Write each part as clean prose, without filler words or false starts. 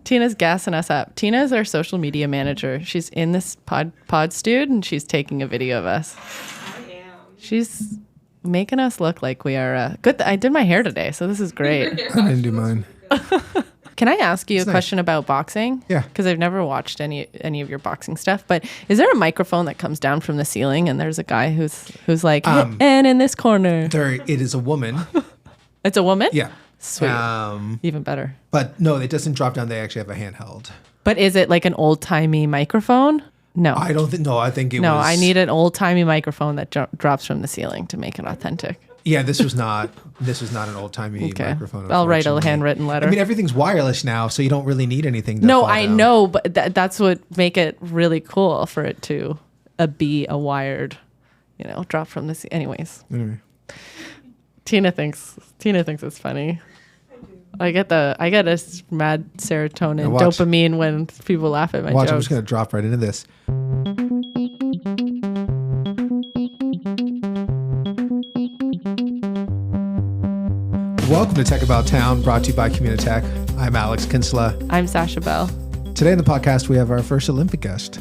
Tina's gassing us up. Tina is our social media manager. She's in this pod dude, and she's taking a video of us. I am. She's making us look like we are good. I did my hair today, so this is great. I didn't do mine. Can I ask you a nice. question about boxing? Yeah. Because I've never watched any of your boxing stuff. But is there a microphone that comes down from the ceiling, and there's a guy who's like, and in this corner? It is a woman. It's a woman? Yeah. Sweet. Even better. But no, it doesn't drop down. They actually have a handheld. But is it like an old-timey microphone? No. I don't think. No, I think it was. No, I need an old-timey microphone that drops from the ceiling to make it authentic. Yeah, this was not an old-timey microphone. I'll write a handwritten letter. I mean, everything's wireless now, so you don't really need anything to No, fall I down. know, but that's what make it really cool for it to be a wired, drop from the ceiling. Anyways. Anyway. Tina thinks it's funny. I get a mad serotonin, dopamine when people laugh at my jokes. I'm just gonna drop right into this. Welcome to Tech About Town, brought to you by Communitech. I'm Alex Kinsella. I'm Sasha Bell. Today in the podcast, we have our first Olympic guest.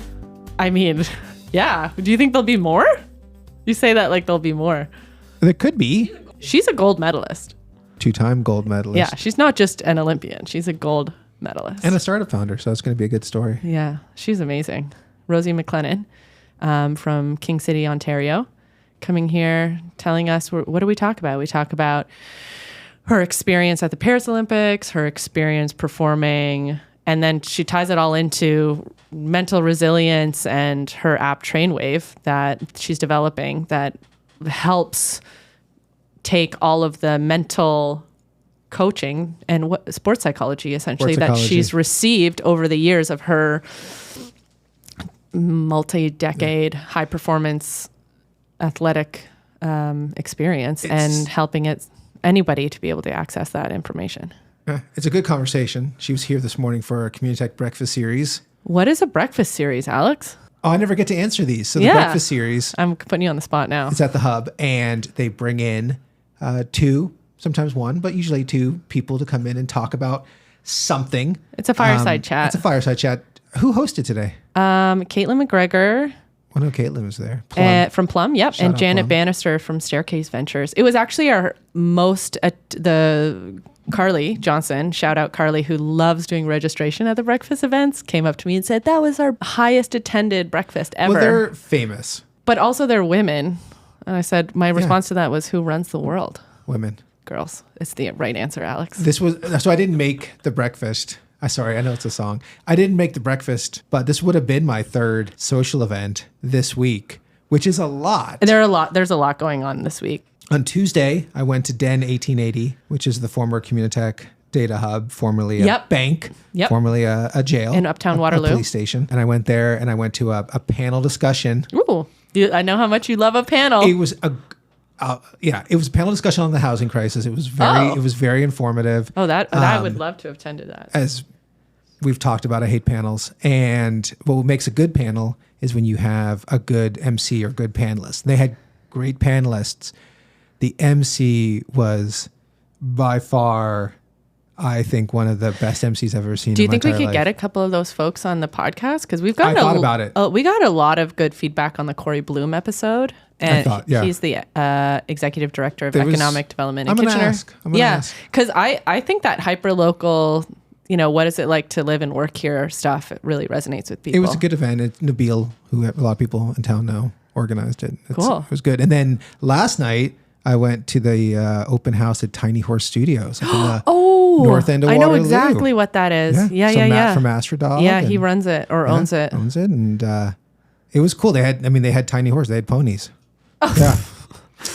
I mean, yeah. Do you think there'll be more? You say that like there'll be more. There could be. She's a gold medalist. 2-time gold medalist. Yeah, she's not just an Olympian. She's a gold medalist. And a startup founder, so it's going to be a good story. Yeah, she's amazing. Rosie MacLennan from King City, Ontario, coming here, telling us, what do we talk about? We talk about her experience at the Paris Olympics, her experience performing, and then she ties it all into mental resilience and her app Trainwave that she's developing that helps take all of the mental coaching and sports psychology, essentially, that she's received over the years of her multi-decade high performance athletic experience and helping anybody to be able to access that information. It's a good conversation. She was here this morning for our Communitech Breakfast Series. What is a breakfast series, Alex? Oh, I never get to answer these. So the Breakfast Series. I'm putting you on the spot now. It's at the Hub, and they bring in two, sometimes one, but usually two people to come in and talk about something. It's a fireside chat. It's a fireside chat. Who hosted today? Caitlin McGregor. Well, no, Caitlin was there. From Plum, yep. Shout and out Janet Plum. Bannister from Staircase Ventures. It was actually our the Carly Johnson, shout out Carly, who loves doing registration at the breakfast events, came up to me and said, that was our highest attended breakfast ever. Well, they're famous. But also they're women. And I said, my response to that was, who runs the world? Women. Girls. It's the right answer, Alex. So I didn't make the breakfast. Sorry, I know it's a song. I didn't make the breakfast, but this would have been my third social event this week, which is a lot. There's a lot going on this week. On Tuesday, I went to Den 1880, which is the former Communitech data hub, formerly a bank, formerly a jail. In Uptown Waterloo. A police station. And I went there and I went to a panel discussion. Ooh, I know how much you love a panel. It was it was a panel discussion on the housing crisis. It was very informative. Oh, I would love to have attended that. As we've talked about, I hate panels. And what makes a good panel is when you have a good MC or good panelist. They had great panelists. The MC was by far, I think, one of the best MCs I've ever seen. Do you think we could get a couple of those folks on the podcast? Because we got a lot of good feedback on the Corey Bloom episode. And he's the executive director of economic development in Kitchener. I'm gonna ask. Because I think that hyper-local, what is it like to live and work here stuff, it really resonates with people. It was a good event. Nabil, who a lot of people in town know, organized it. Cool. It was good. And then last night, I went to the open house at Tiny Horse Studios up in the north end of Waterloo. I know exactly what that is. Yeah. Matt from Astrodog. Yeah, he runs it or owns it. Owns it. And it was cool. They had Tiny Horse. They had ponies. Yeah.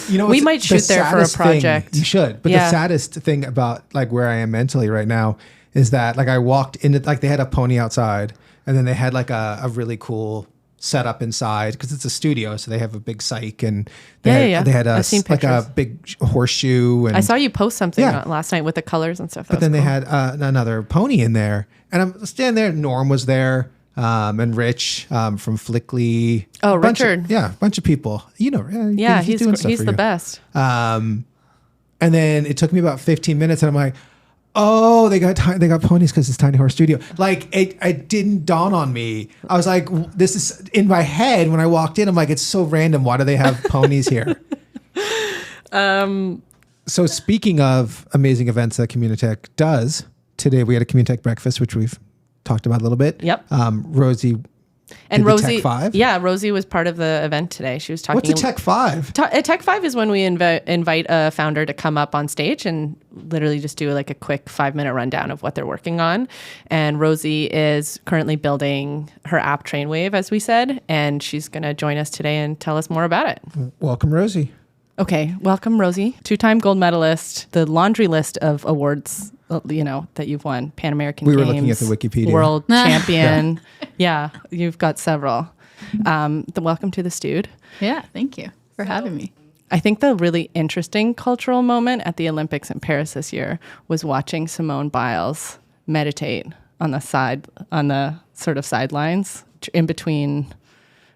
We might shoot there for a project. You should. But the saddest thing about where I am mentally right now is that I walked in, they had a pony outside and then they had a really cool setup inside because it's a studio, so they have a big cyc and they had a big horseshoe. And I saw you post something last night with the colors and stuff. But then they had another pony in there, and I'm standing there. Norm was there, and Rich from Flickly. Oh, Richard. A bunch of people. He's the best. And then it took me about 15 minutes, and I'm like, Oh, they got ponies because it's Tiny Horse Studio. Like it didn't dawn on me. I was like, this is in my head when I walked in. I'm like, it's so random. Why do they have ponies here? So speaking of amazing events that Communitech does, today we had a Communitech breakfast, which we've talked about a little bit. Yep. Rosie. And did the Rosie, Tech 5? yeah, Rosie was part of the event today. She was talking. What's a Tech 5? Tech 5 is when we invite a founder to come up on stage and literally just do like a quick 5-minute rundown of what they're working on. And Rosie is currently building her app Trainwave, as we said, and she's going to join us today and tell us more about it. Welcome, Rosie. Okay, welcome, Rosie. 2-time gold medalist. The laundry list of awards, that you've won. Pan American Games. We were looking at the Wikipedia. World champion. Yeah, you've got several. Welcome to the Stewed. Yeah, thank you for having me. I think the really interesting cultural moment at the Olympics in Paris this year was watching Simone Biles meditate on the sort of sidelines in between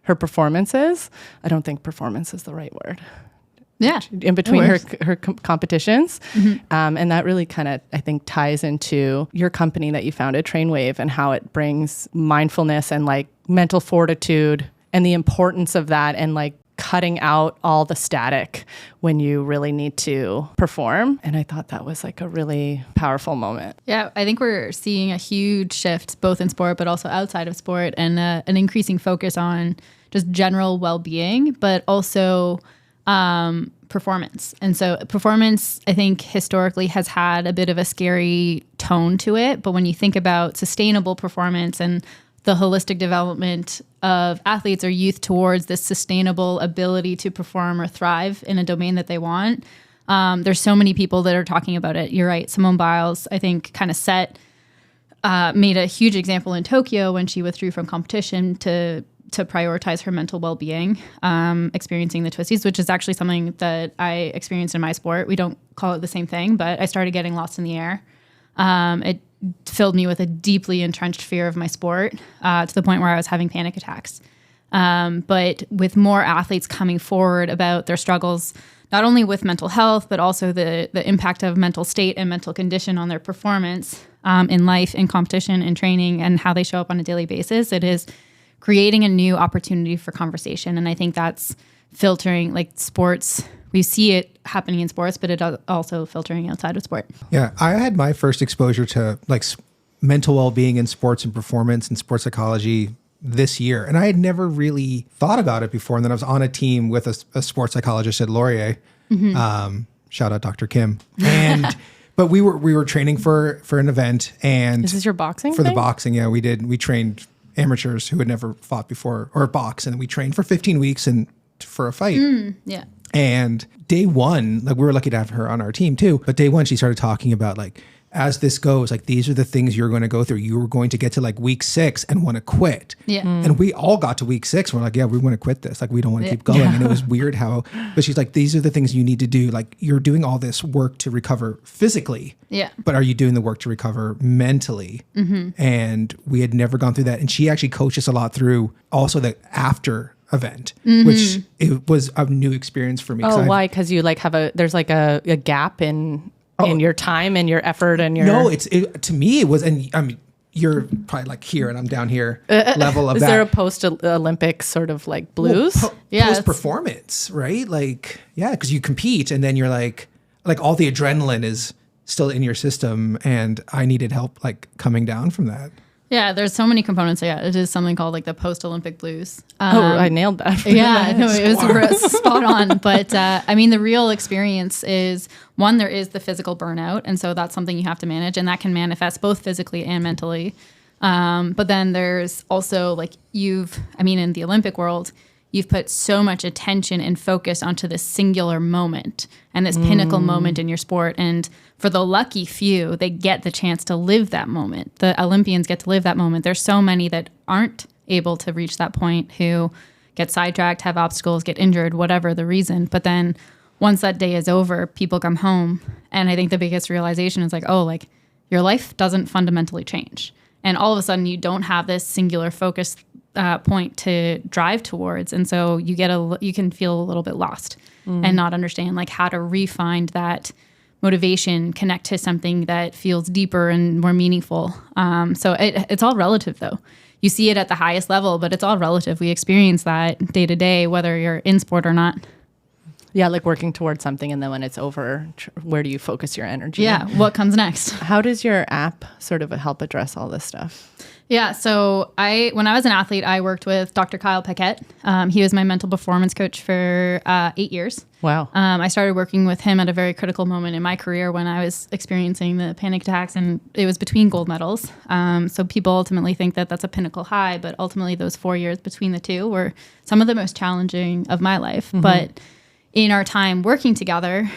her performances. I don't think performance is the right word. Yeah. In between her competitions. Mm-hmm. And that really kind of, I think, ties into your company that you founded, Trainwave, and how it brings mindfulness and like mental fortitude and the importance of that and like cutting out all the static when you really need to perform. And I thought that was like a really powerful moment. Yeah, I think we're seeing a huge shift both in sport, but also outside of sport, and an increasing focus on just general well-being, but also performance. And so performance, I think, historically has had a bit of a scary tone to it. But when you think about sustainable performance and the holistic development of athletes or youth towards this sustainable ability to perform or thrive in a domain that they want, there's so many people that are talking about it. You're right. Simone Biles, I think, kind of made a huge example in Tokyo when she withdrew from competition to prioritize her mental well-being, experiencing the twisties, which is actually something that I experienced in my sport. We don't call it the same thing, but I started getting lost in the air. It filled me with a deeply entrenched fear of my sport, to the point where I was having panic attacks. But with more athletes coming forward about their struggles, not only with mental health, but also the impact of mental state and mental condition on their performance in life, in competition, in training, and how they show up on a daily basis, it is creating a new opportunity for conversation. And I think that's filtering, like sports. We see it happening in sports, but it also filtering outside of sport. Yeah, I had my first exposure to like mental well-being in sports and performance and sports psychology this year. And I had never really thought about it before. And then I was on a team with a sports psychologist at Laurier. Mm-hmm. Shout out Dr. Kim. And but we were training for an event. And this is your boxing for thing? The boxing, yeah, we did. We trained amateurs who had never fought before or boxed, and we trained for 15 weeks and for a fight. Yeah. And day one, like we were lucky to have her on our team too, but day one she started talking about like, as this goes, like these are the things you're going to go through. You were going to get to like week 6 and want to quit. Yeah. And we all got to week 6. We're like, yeah, we want to quit this. Like we don't want to keep going. And it was weird but she's like, these are the things you need to do. Like you're doing all this work to recover physically. Yeah. But are you doing the work to recover mentally? Mm-hmm. And we had never gone through that. And she actually coached us a lot through also the after event, which it was a new experience for me. Oh, why? Because you like there's like a gap in your time and your effort and your... No, to me it was, and I mean, you're probably like here and I'm down here level of is that. Is there a post-Olympic sort of like blues? Post-performance, right? Like, yeah, because you compete and then you're like all the adrenaline is still in your system, and I needed help like coming down from that. Yeah, there's so many components. Yeah, it is something called like the post-Olympic blues. I nailed that. Yeah, no, it was spot on. But I mean, the real experience is, one, there is the physical burnout. And so that's something you have to manage. And that can manifest both physically and mentally. But then there's also like in the Olympic world, you've put so much attention and focus onto this singular moment and this pinnacle moment in your sport. And for the lucky few, they get the chance to live that moment. The Olympians get to live that moment. There's so many that aren't able to reach that point, who get sidetracked, have obstacles, get injured, whatever the reason. But then once that day is over, people come home. And I think the biggest realization is like, your life doesn't fundamentally change. And all of a sudden you don't have this singular focus point to drive towards. And so you can feel a little bit lost and not understand like how to re-find that motivation connect to something that feels deeper and more meaningful. So it's all relative, though. You see it at the highest level, but it's all relative. We experience that day to day, whether you're in sport or not. Yeah, like working towards something, and then when it's over, where do you focus your energy? Yeah, what comes next? How does your app sort of help address all this stuff? Yeah, so when I was an athlete, I worked with Dr. Kyle Paquette. He was my mental performance coach for 8 years. Wow. I started working with him at a very critical moment in my career when I was experiencing the panic attacks, and it was between gold medals. So people ultimately think that that's a pinnacle high, but ultimately those 4 years between the two were some of the most challenging of my life. Mm-hmm. But in our time working together,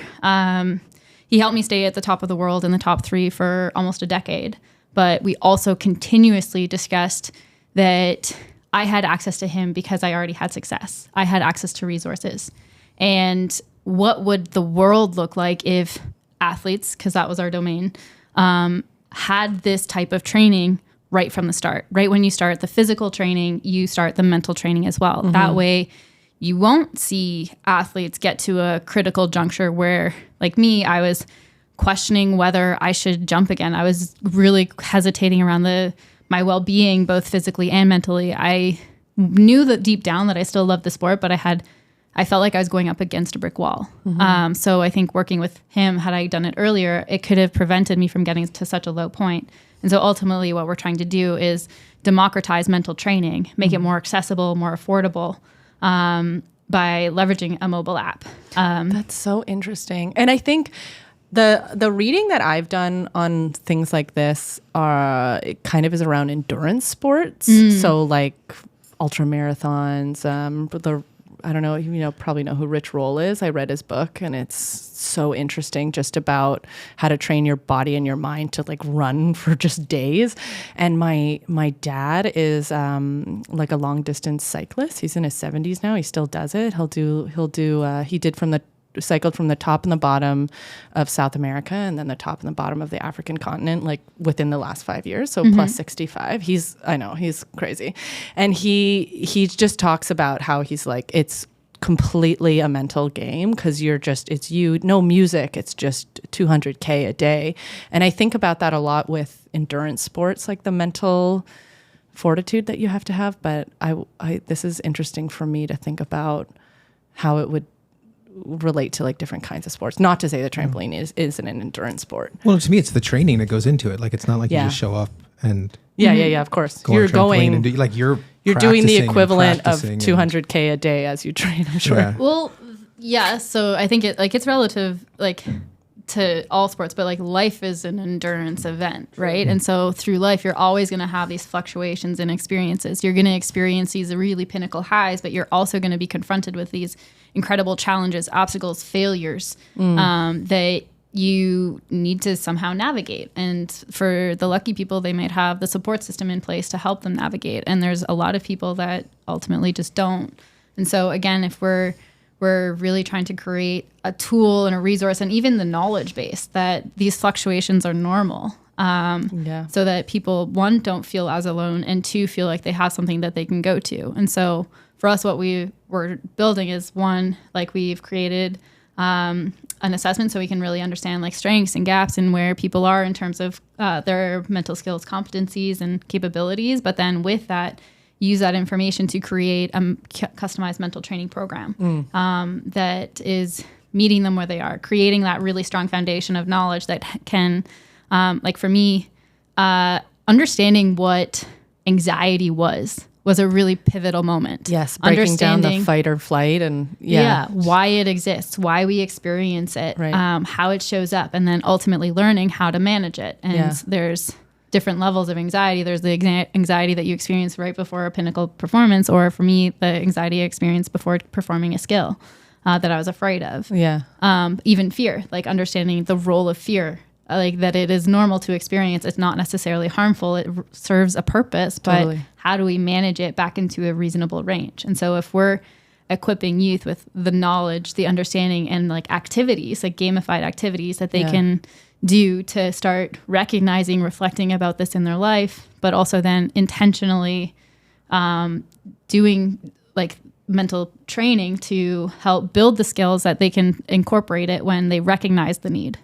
he helped me stay at the top of the world in the top 3 for almost a decade. But we also continuously discussed that I had access to him because I already had success. I had access to resources. And what would the world look like if athletes, because that was our domain, had this type of training right from the start? Right when you start the physical training, you start the mental training as well. Mm-hmm. That way, you won't see athletes get to a critical juncture where, like me, I was questioning whether I should jump again. I was really hesitating around my well-being, both physically and mentally. I knew that deep down that I still loved the sport, but I felt like I was going up against a brick wall. Mm-hmm. So I think working with him, had I done it earlier, it could have prevented me from getting to such a low point. And so ultimately what we're trying to do is democratize mental training, make it more accessible, more affordable, by leveraging a mobile app. That's so interesting. And I think the reading that I've done on things like this it kind of is around endurance sports. So like ultra marathons, I don't know, probably know who Rich Roll is. I read his book, and it's so interesting just about how to train your body and your mind to like run for just days. And my dad is like a long distance cyclist. He's in his 70s now. He still does it. He cycled from the top and the bottom of South America and then the top and the bottom of the African continent, like within the last 5 years. So plus 65. He's crazy. And he just talks about how he's like, it's completely a mental game because no music. It's just 200K a day. And I think about that a lot with endurance sports, like the mental fortitude that you have to have. But this is interesting for me to think about how it would relate to like different kinds of sports. Not to say that trampoline isn't an endurance sport. Well, to me, it's the training that goes into it. Like, it's not like you just show up and yeah, of course. You're doing the equivalent of 200K a day as you train, I'm sure. Yeah. Well, yeah. So I think it's relative, like, to all sports, but like life is an endurance event, right? And so through life, you're always going to have these fluctuations and experiences. You're going to experience these really pinnacle highs, but you're also going to be confronted with these incredible challenges, obstacles, failures that you need to somehow navigate. And for the lucky people, they might have the support system in place to help them navigate. And there's a lot of people that ultimately just don't. And so again, if we're really trying to create a tool and a resource and even the knowledge base that these fluctuations are normal, so that people, one, don't feel as alone, and two, feel like they have something that they can go to. And so for us, what we're building is, one, like we've created an assessment so we can really understand like strengths and gaps and where people are in terms of their mental skills, competencies, and capabilities. But then with that, use that information to create a customized mental training program that is meeting them where they are, creating that really strong foundation of knowledge that can, like for me, understanding what anxiety was a really pivotal moment. Yes, breaking down the fight or flight and why it exists, why we experience it, right. How it shows up, and then ultimately learning how to manage it. And there's different levels of anxiety. There's the anxiety that you experience right before a pinnacle performance, or for me, the anxiety I experienced before performing a skill that I was afraid of. Yeah. Even fear, like understanding the role of fear, like that it is normal to experience. It's not necessarily harmful. It serves a purpose, but how do we manage it back into a reasonable range? And so if we're equipping youth with the knowledge, the understanding, and like activities, like gamified activities that they can do to start recognizing, reflecting about this in their life, but also then intentionally doing like mental training to help build the skills that they can incorporate it when they recognize the need.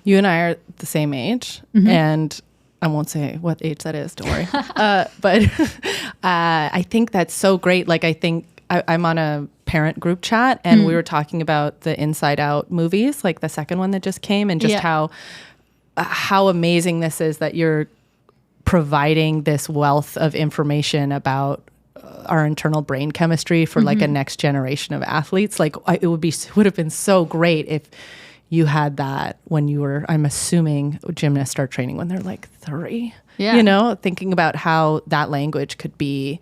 You and I are the same age, and I won't say what age that is, don't worry. But I think that's so great. Like, I think I'm on a parent group chat, and we were talking about the Inside Out movies, like the second one that just came, and just how amazing this is that you're providing this wealth of information about our internal brain chemistry for like a next generation of athletes. Like, it would have been so great if you had that when you were, I'm assuming gymnasts start training when they're like 3, you know, thinking about how that language could be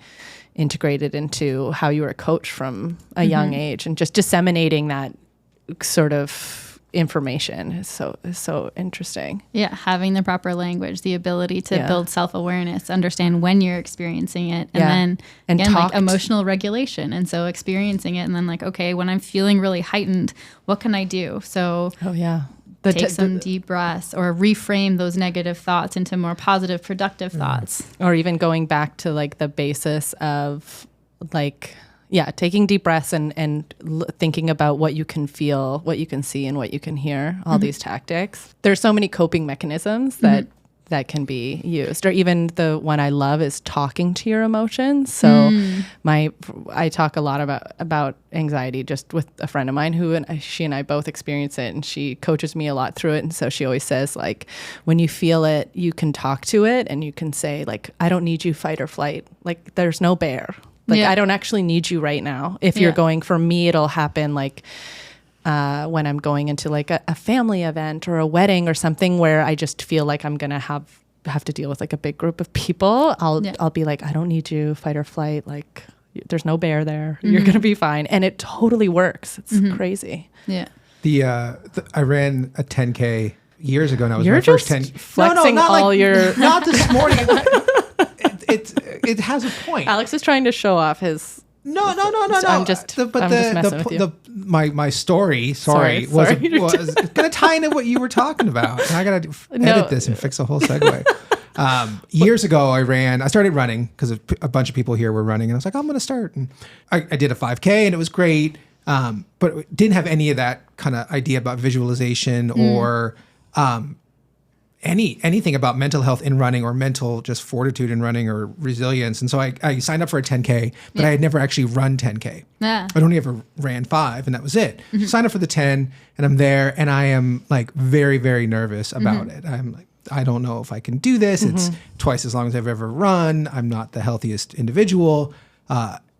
integrated into how you were coached from a young age, and just disseminating that sort of information is so interesting. Yeah, having the proper language, the ability to build self-awareness, understand when you're experiencing it, and then again, like emotional regulation. And so experiencing it, and then like, okay, when I'm feeling really heightened, what can I do? So take some deep breaths, or reframe those negative thoughts into more positive, productive thoughts. Or even going back to like the basis of like, taking deep breaths and thinking about what you can feel, what you can see, and what you can hear, all these tactics. There's so many coping mechanisms that can be used. Or even the one I love is talking to your emotions. So I talk a lot about anxiety just with a friend of mine she and I both experience it, and she coaches me a lot through it. And so she always says, like, when you feel it, you can talk to it, and you can say, like, I don't need you, fight or flight. Like, there's no bear. Like, I don't actually need you right now. If you're going, for me, it'll happen like when I'm going into like a family event or a wedding or something where I just feel like I'm going to have to deal with like a big group of people. I'll be like, I don't need you, fight or flight. Like, there's no bear there. You're going to be fine. And it totally works. It's crazy. Yeah. I ran a 10K years ago, and I was You're my first just 10. flexing Not this morning. It has a point. Alex is trying to show off his. No. I'm just messing with you. My story, Sorry. was going to tie into what you were talking about. And I got to edit this and fix a whole segue. Years ago, I started running because a bunch of people here were running, and I was like, I'm going to start. And I did a 5K, and it was great, but didn't have any of that kind of idea about visualization or anything about mental health in running, or mental just fortitude in running, or resilience. And so I signed up for a 10K, but I had never actually run 10K. I'd only ever ran 5, and that was it. Signed up for the 10, and I'm there, and I am like very, very nervous about it. I'm like, I don't know if I can do this. It's twice as long as I've ever run. I'm not the healthiest individual.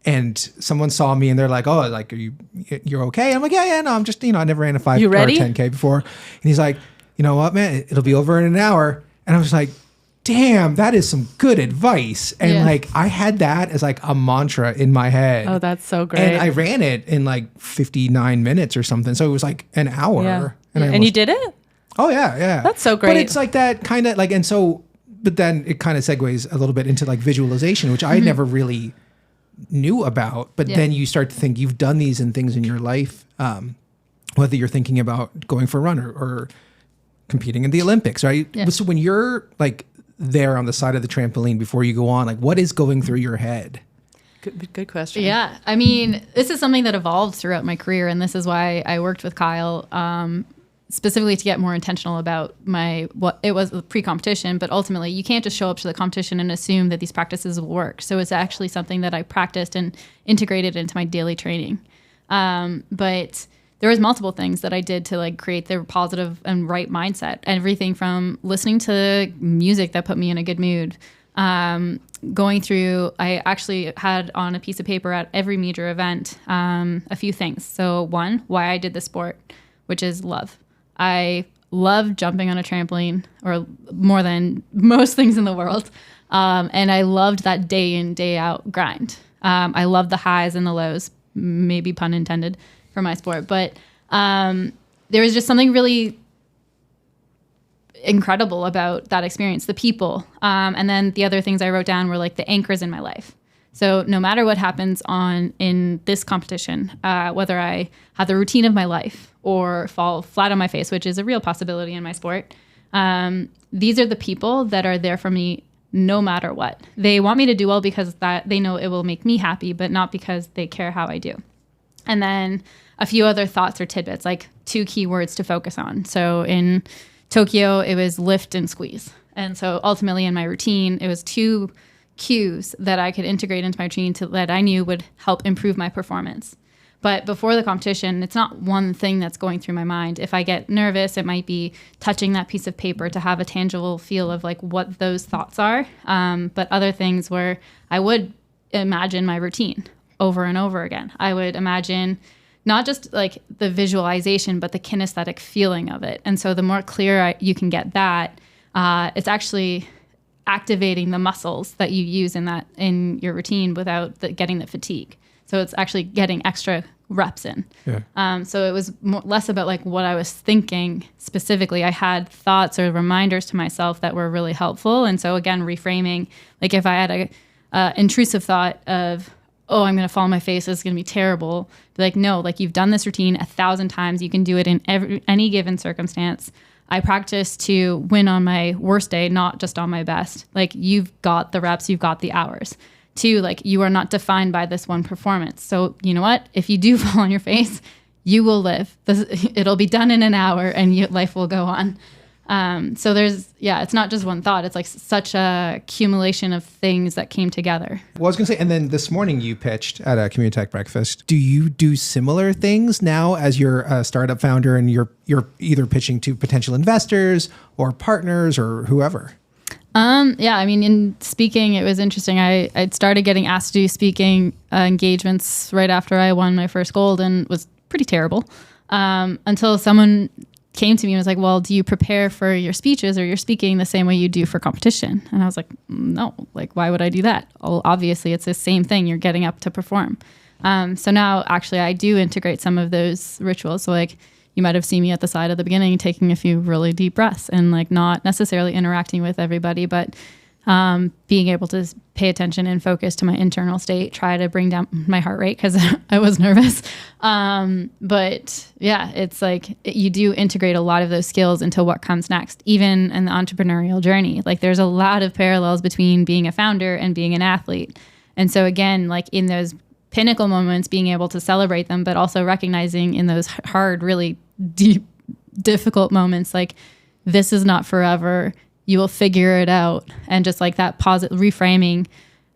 And someone saw me, and they're like, "Oh, like, you're okay?" I'm like, "Yeah, no, I'm just, I never ran a 5 or 10K before." And he's like, "You know what, man? It'll be over in an hour." And I was like, damn, that is some good advice. And like, I had that as like a mantra in my head. Oh, that's so great. And I ran it in like 59 minutes or something. So it was like an hour. Yeah. And you did it? Oh yeah. That's so great. But it's like that kind of like, and so, but then it kind of segues a little bit into like visualization, which I never really knew about. But then you start to think you've done these and things in your life, whether you're thinking about going for a run or competing in the Olympics, right? Yeah. So when you're like there on the side of the trampoline before you go on, like what is going through your head? Good question. Yeah. I mean, this is something that evolved throughout my career, and this is why I worked with Kyle, specifically to get more intentional about what it was pre-competition, but ultimately you can't just show up to the competition and assume that these practices will work. So it's actually something that I practiced and integrated into my daily training. But there was multiple things that I did to like create the positive and right mindset. Everything from listening to music that put me in a good mood, going through, I actually had on a piece of paper at every major event, a few things. So one, why I did the sport, which is love. I love jumping on a trampoline, or more than most things in the world. And I loved that day in, day out grind. I loved the highs and the lows, maybe pun intended, for my sport. But there was just something really incredible about that experience, the people. And then the other things I wrote down were like the anchors in my life. So no matter what happens in this competition, whether I have the routine of my life or fall flat on my face, which is a real possibility in my sport, these are the people that are there for me no matter what. They want me to do well because that they know it will make me happy, but not because they care how I do. And then a few other thoughts or tidbits, like 2 key words to focus on. So in Tokyo, it was lift and squeeze. And so ultimately in my routine, it was 2 cues that I could integrate into my routine that I knew would help improve my performance. But before the competition, it's not one thing that's going through my mind. If I get nervous, it might be touching that piece of paper to have a tangible feel of like what those thoughts are. But other things where I would imagine my routine over and over again. I would imagine not just like the visualization, but the kinesthetic feeling of it. And so the more clear you can get that, it's actually activating the muscles that you use in your routine without getting the fatigue. So it's actually getting extra reps in. Yeah. So it was less about like what I was thinking specifically. I had thoughts or reminders to myself that were really helpful. And so again, reframing, like if I had a intrusive thought of, oh, I'm going to fall on my face, it's going to be terrible. Be like, no, like you've done this routine 1,000 times. You can do it in any given circumstance. I practice to win on my worst day, not just on my best. Like you've got the reps, you've got the hours. 2, like you are not defined by this one performance. So you know what? If you do fall on your face, you will live. It'll be done in an hour and life will go on. So it's not just one thought. It's like such a accumulation of things that came together. Well, I was going to say, and then this morning you pitched at a Community Tech Breakfast. Do you do similar things now as you're a startup founder and you're either pitching to potential investors or partners or whoever? Yeah, I mean, in speaking, it was interesting. I'd started getting asked to do speaking engagements right after I won my first gold and was pretty terrible until someone came to me and was like, well, do you prepare for your speeches or your speaking the same way you do for competition? And I was like, no, like, why would I do that? Well, obviously, it's the same thing. You're getting up to perform. So now, actually, I do integrate some of those rituals. So like, you might have seen me at the side at the beginning taking a few really deep breaths and like not necessarily interacting with everybody, but being able to pay attention and focus to my internal state, try to bring down my heart rate because I was nervous. But yeah, it's like you do integrate a lot of those skills into what comes next, even in the entrepreneurial journey. Like there's a lot of parallels between being a founder and being an athlete. And so again, like in those pinnacle moments, being able to celebrate them, but also recognizing in those hard, really deep, difficult moments, like this is not forever. You will figure it out. And just like that positive reframing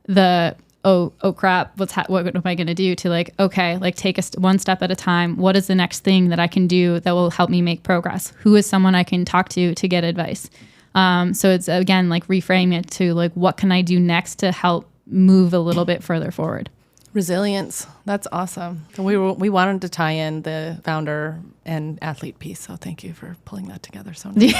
the, oh crap, what am I going to do, to like, okay, like take one step at a time. What is the next thing that I can do that will help me make progress? Who is someone I can talk to get advice? So it's again, like reframe it to like, what can I do next to help move a little bit further forward? Resilience. That's awesome. We wanted to tie in the founder and athlete piece. So thank you for pulling that together. So nice.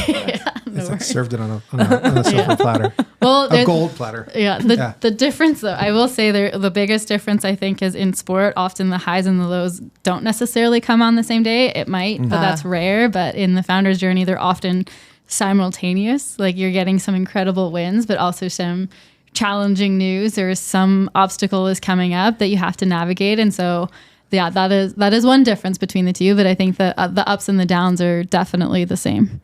I served it on a silver platter. Well, a gold platter. Yeah. The difference, though, I will say the biggest difference I think is in sport. Often the highs and the lows don't necessarily come on the same day. It might, but that's rare. But in the founder's journey, they're often simultaneous. Like you're getting some incredible wins, but also some challenging news or some obstacle is coming up that you have to navigate. And so, yeah, that is one difference between the two. But I think the ups and the downs are definitely the same.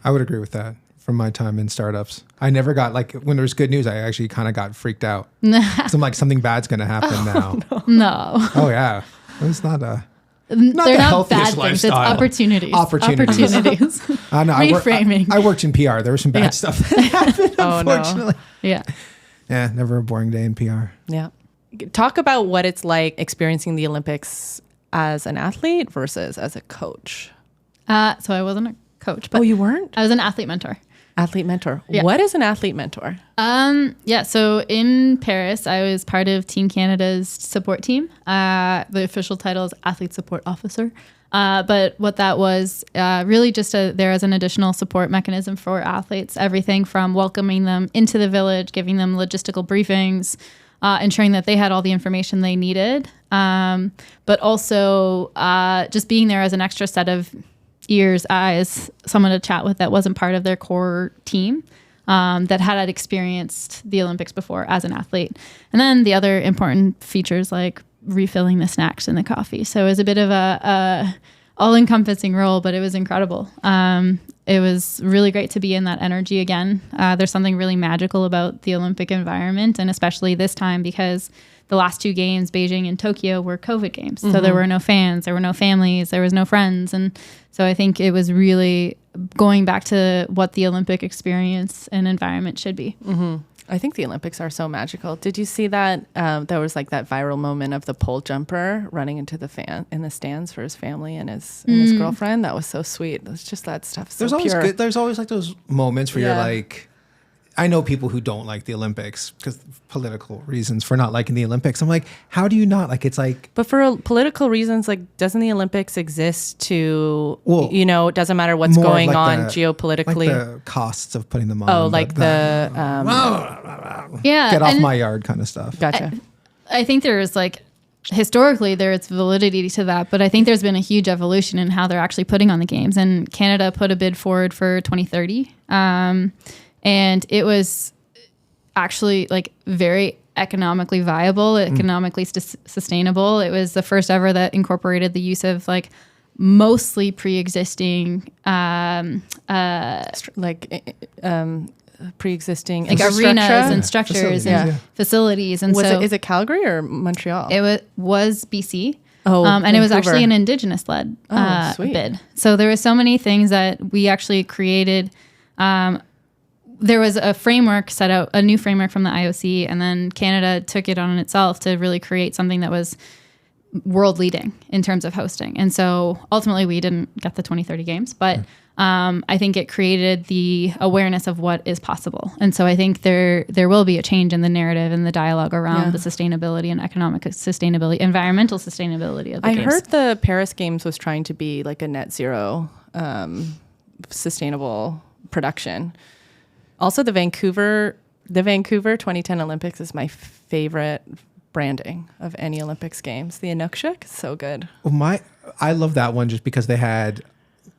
I would agree with that from my time in startups. I never got, like, when there was good news, I actually kind of got freaked out. So I'm like, something bad's going to happen now. No. Oh, yeah. It's not a... They're not bad things. It's opportunities. Opportunities. Reframing. I worked in PR. There was some bad stuff that happened, unfortunately. No. Yeah, never a boring day in PR. Yeah. Talk about what it's like experiencing the Olympics as an athlete versus as a coach. So I wasn't a coach. But you weren't? I was an athlete mentor. Athlete mentor. Yeah. What is an athlete mentor? So in Paris, I was part of Team Canada's support team. The official title is Athlete Support Officer. But what that was, really just there as an additional support mechanism for athletes, everything from welcoming them into the village, giving them logistical briefings, ensuring that they had all the information they needed, but also just being there as an extra set of ears, eyes, someone to chat with that wasn't part of their core team, that had experienced the Olympics before as an athlete. And then the other important features like refilling the snacks and the coffee. So it was a bit of a all-encompassing role, but it was incredible. it was really great to be in that energy again. There's something really magical about the Olympic environment, and especially this time because the last 2 games, Beijing and Tokyo, were COVID games. So there were no fans, there were no families, there was no friends. And so I think it was really going back to what the Olympic experience and environment should be. I think the Olympics are so magical. Did you see that? There was like that viral moment of the pole jumper running into the in the stands for his family and his girlfriend. That was so sweet. It's just that stuff. So There's always like those moments where you're like, I know people who don't like the Olympics because of political reasons for not liking the Olympics. I'm like, how do you not like? It's like, but for political reasons, like, doesn't the Olympics exist to, it doesn't matter what's going on geopolitically. Like the costs of putting them on. Oh, like get off my yard kind of stuff. Gotcha. I think there's like, historically there's validity to that, but I think there's been a huge evolution in how they're actually putting on the games. And Canada put a bid forward for 2030. And it was actually like very economically viable, economically sustainable. It was the first ever that incorporated the use of like mostly pre-existing, pre-existing like arenas and structures and facilities. And is it Calgary or Montreal? It was BC. Oh, and it was actually an Indigenous-led bid. So there were so many things that we actually created. There was a framework set out, a new framework from the IOC, and then Canada took it on itself to really create something that was world leading in terms of hosting. And so ultimately we didn't get the 2030 games, but I think it created the awareness of what is possible. And so I think there will be a change in the narrative and the dialogue around the sustainability and economic sustainability, environmental sustainability of the games. I heard the Paris Games was trying to be like a net zero sustainable production. Also, the Vancouver 2010 Olympics is my favorite branding of any Olympics games. The Inukshuk is so good. Well, I love that one just because they had,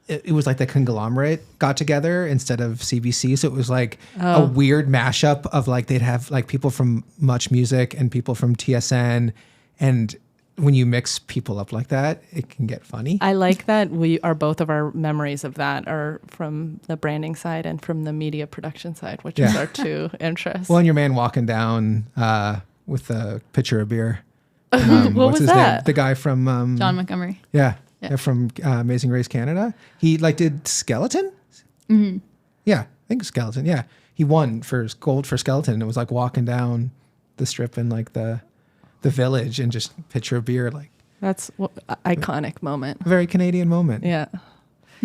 it was like the conglomerate got together instead of CBC. So it was like a weird mashup of like, they'd have like people from Much Music and people from TSN. And when you mix people up like that, it can get funny. I like that both of our memories of that are from the branding side and from the media production side, which is our 2 interests. Well, and your man walking down with a pitcher of beer. What was that? Name? The guy from John Montgomery. Yeah, from Amazing Race Canada. He like did Skeleton. Mm-hmm. Yeah, I think Skeleton. Yeah, he won for gold for Skeleton. And it was like walking down the strip in like the village and just pitcher of beer. Like that's iconic moment. A very Canadian moment. Yeah.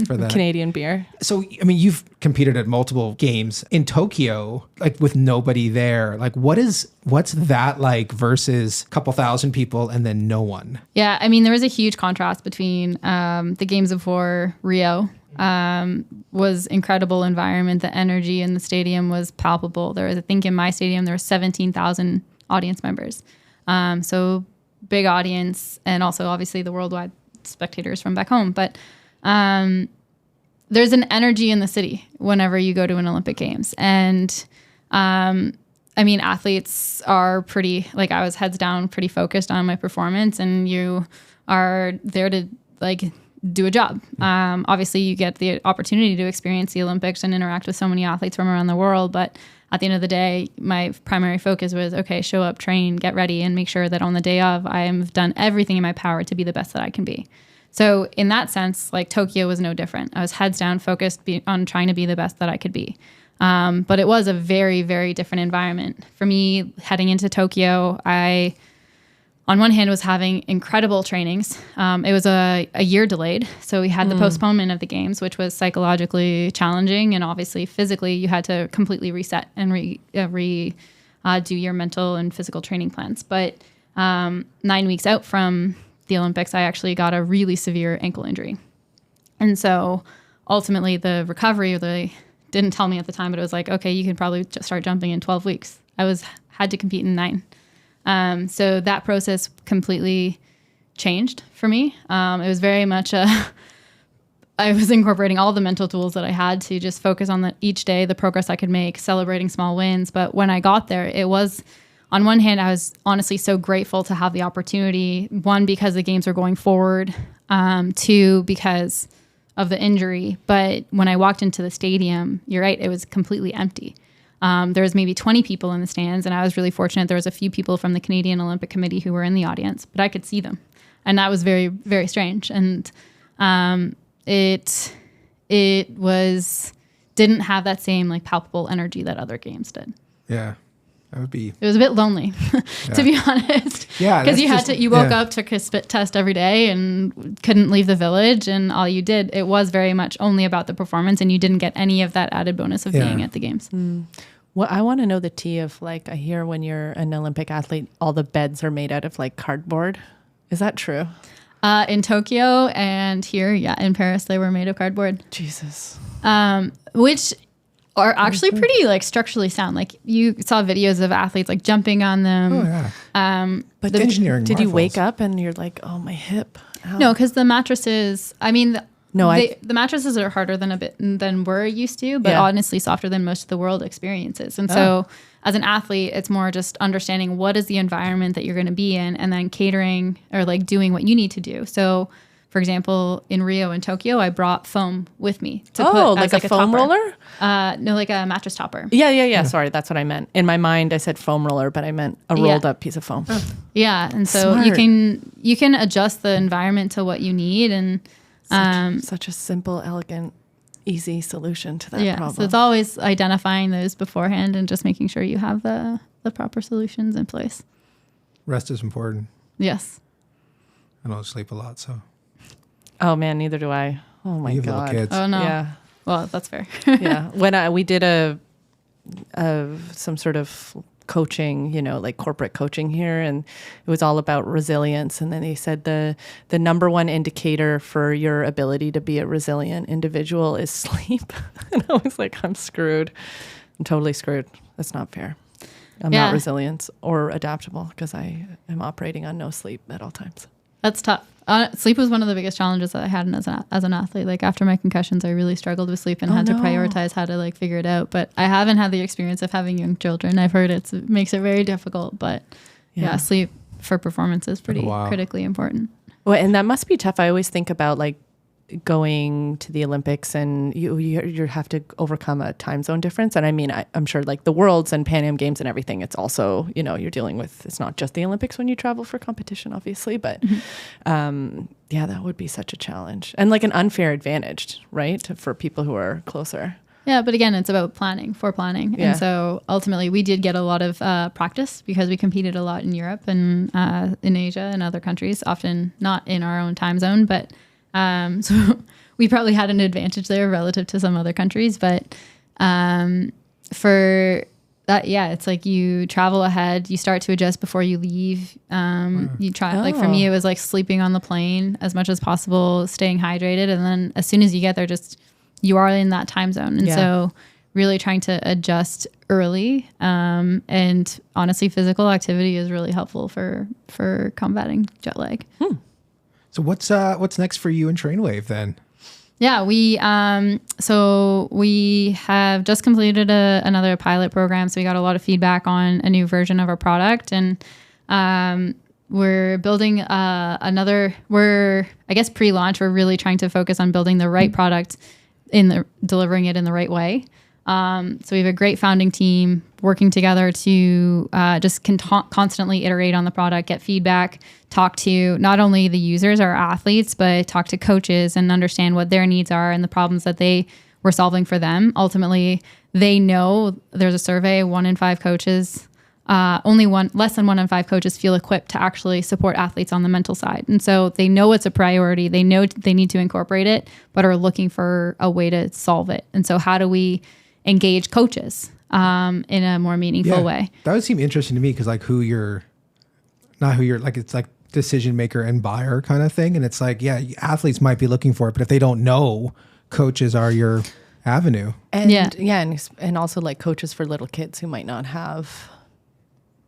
For that. Canadian beer. So, I mean, you've competed at multiple games in Tokyo, like with nobody there. Like what's that like versus a couple thousand people and then no one? Yeah. I mean, there was a huge contrast between the games before Rio. Was incredible environment. The energy in the stadium was palpable. There was, I think in my stadium, there were 17,000 audience members. So big audience, and also obviously the worldwide spectators from back home. But there's an energy in the city whenever you go to an Olympic Games. And I mean, athletes are pretty, like I was heads down, pretty focused on my performance, and you are there to like do a job. Obviously you get the opportunity to experience the Olympics and interact with so many athletes from around the world. But at the end of the day, my primary focus was, okay, show up, train, get ready, and make sure that on the day of, I have done everything in my power to be the best that I can be. So in that sense, like Tokyo was no different. I was heads down, focused on trying to be the best that I could be. But it was a very, very different environment. For me, heading into Tokyo, I, on one hand, was having incredible trainings. It was a year delayed. So we had the postponement of the games, which was psychologically challenging. And obviously, physically, you had to completely reset and do your mental and physical training plans. But 9 weeks out from the Olympics, I actually got a really severe ankle injury. And so ultimately, the recovery, they didn't tell me at the time, but it was like, okay, you can probably start jumping in 12 weeks. I had to compete in 9. So that process completely changed for me. It was very much I was incorporating all the mental tools that I had to just focus on each day, the progress I could make, celebrating small wins. But when I got there, it was, on one hand, I was honestly so grateful to have the opportunity. 1, because the games were going forward. 2, because of the injury. But when I walked into the stadium, you're right, it was completely empty. There was maybe 20 people in the stands, and I was really fortunate. There was a few people from the Canadian Olympic Committee who were in the audience, but I could see them. And that was very, very strange. And it didn't have that same like palpable energy that other games did. Yeah. That would be. It was a bit lonely, to be honest. Yeah. Because you woke up, took a spit test every day and couldn't leave the village. And all you did, it was very much only about the performance, and you didn't get any of that added bonus of being at the games. Well, I want to know the tea of like, I hear when you're an Olympic athlete, all the beds are made out of like cardboard. Is that true? In Tokyo and here, in Paris, they were made of cardboard. Jesus. Which are actually pretty like structurally sound. Like you saw videos of athletes like jumping on them. Oh yeah. But the engineering. Did you marvels. wake up and you're like, oh, my hip? Ow. No, because the mattresses. I mean, the mattresses are harder than we're used to, but honestly softer than most of the world experiences. And so, as an athlete, it's more just understanding what is the environment that you're going to be in, and then catering or like doing what you need to do. So, for example, in Rio and Tokyo, I brought foam with me to put as like a foam topper. roller? No, like a mattress topper. Yeah. Sorry, that's what I meant. In my mind, I said foam roller, but I meant a rolled up piece of foam. Yeah, and so Smart. you can adjust the environment to what you need, and such a simple, elegant, easy solution to that problem. So it's always identifying those beforehand and just making sure you have the proper solutions in place. Rest is important. Yes. I don't sleep a lot, so. Oh man, neither do I. Oh my You have God. little kids. Oh no. Yeah. Well, that's fair. Yeah. When we did some sort of coaching, like corporate coaching here, and it was all about resilience. And then they said the number one indicator for your ability to be a resilient individual is sleep. And I was like, I'm screwed. I'm totally screwed. That's not fair. I'm not resilient or adaptable because I am operating on no sleep at all times. That's tough. Sleep was one of the biggest challenges that I had as an athlete. Like after my concussions, I really struggled with sleep and had to prioritize how to like figure it out. But I haven't had the experience of having young children. I've heard it makes it very difficult. But sleep for performance is pretty critically important. Well, and that must be tough. I always think about like going to the Olympics and you have to overcome a time zone difference. And I mean, I'm sure like the Worlds and Pan Am Games and everything, it's also, you're dealing with, it's not just the Olympics when you travel for competition, obviously, but that would be such a challenge and like an unfair advantage, right? For people who are closer. Yeah, but again, it's about planning. Yeah. And so ultimately we did get a lot of practice because we competed a lot in Europe and in Asia and other countries, often not in our own time zone, but so we probably had an advantage there relative to some other countries, but for that, it's like you travel ahead, you start to adjust before you leave. You try, like for me, it was like sleeping on the plane as much as possible, staying hydrated. And then as soon as you get there, you are in that time zone. And so really trying to adjust early. And honestly, physical activity is really helpful for combating jet lag. So what's next for you in Trainwave then? Yeah, we have just completed another pilot program. So we got a lot of feedback on a new version of our product, and we're building we're I guess pre-launch. We're really trying to focus on building the right product delivering it in the right way. So we have a great founding team working together to just constantly iterate on the product, get feedback, talk to not only the users, our athletes, but talk to coaches and understand what their needs are and the problems that we're solving for them. Ultimately, they know there's a survey, 1 in 5 coaches, less than 1 in 5 coaches feel equipped to actually support athletes on the mental side. And so they know it's a priority. They know they need to incorporate it, but are looking for a way to solve it. And so how do we engage coaches in a more meaningful way? That would seem interesting to me because like it's like decision maker and buyer kind of thing. And it's like, athletes might be looking for it, but if they don't know, coaches are your avenue. And and also like coaches for little kids who might not have,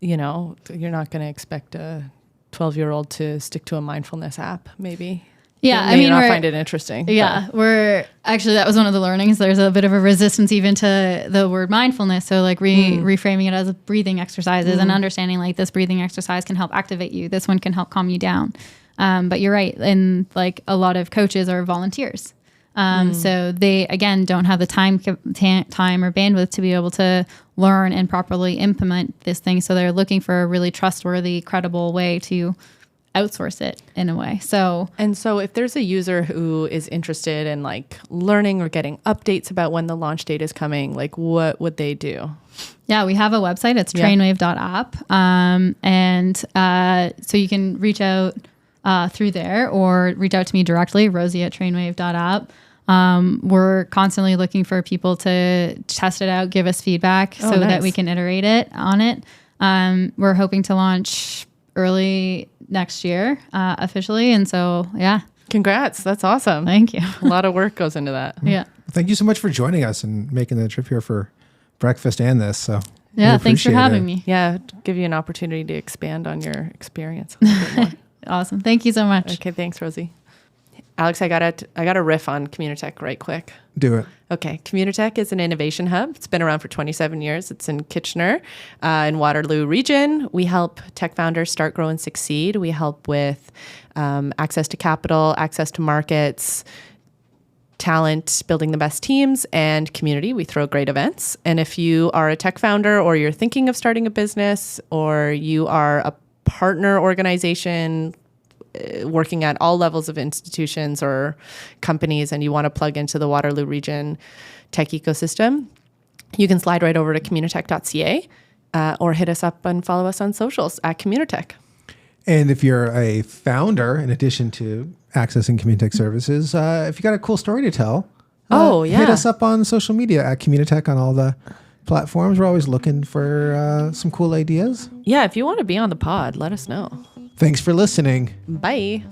you're not going to expect a 12-year-old to stick to a mindfulness app, maybe. Yeah, I mean, I find it interesting. Yeah, that was one of the learnings. There's a bit of a resistance even to the word mindfulness. So like reframing it as breathing exercises and understanding like this breathing exercise can help activate you. This one can help calm you down. But you're right. And like a lot of coaches are volunteers. So they, again, don't have the time or bandwidth to be able to learn and properly implement this thing. So they're looking for a really trustworthy, credible way to outsource it in a way. So if there's a user who is interested in like learning or getting updates about when the launch date is coming, like what would they do? Yeah, we have a website. It's trainwave.app. So you can reach out through there or reach out to me directly, Rosie@trainwave.app. We're constantly looking for people to test it out, give us feedback that we can iterate on it. We're hoping to launch early next year officially. And so, yeah. Congrats. That's awesome. Thank you. A lot of work goes into that. Yeah. Thank you so much for joining us and making the trip here for breakfast and this. So yeah, thanks for having me. Yeah, give you an opportunity to expand on your experience a little bit more. Awesome. Thank you so much. Okay, thanks, Rosie. Alex, I got a riff on Communitech right quick. Do it. Okay, Communitech is an innovation hub. It's been around for 27 years. It's in Kitchener, in Waterloo region. We help tech founders start, grow, and succeed. We help with access to capital, access to markets, talent, building the best teams, and community. We throw great events. And if you are a tech founder or you're thinking of starting a business or you are a partner organization working at all levels of institutions or companies and you want to plug into the Waterloo region tech ecosystem, you can slide right over to communitech.ca or hit us up and follow us on socials at Communitech. And if you're a founder, in addition to accessing Communitech services, if you got a cool story to tell, hit us up on social media at Communitech on all the platforms. We're always looking for some cool ideas. Yeah, if you want to be on the pod, let us know. Thanks for listening. Bye.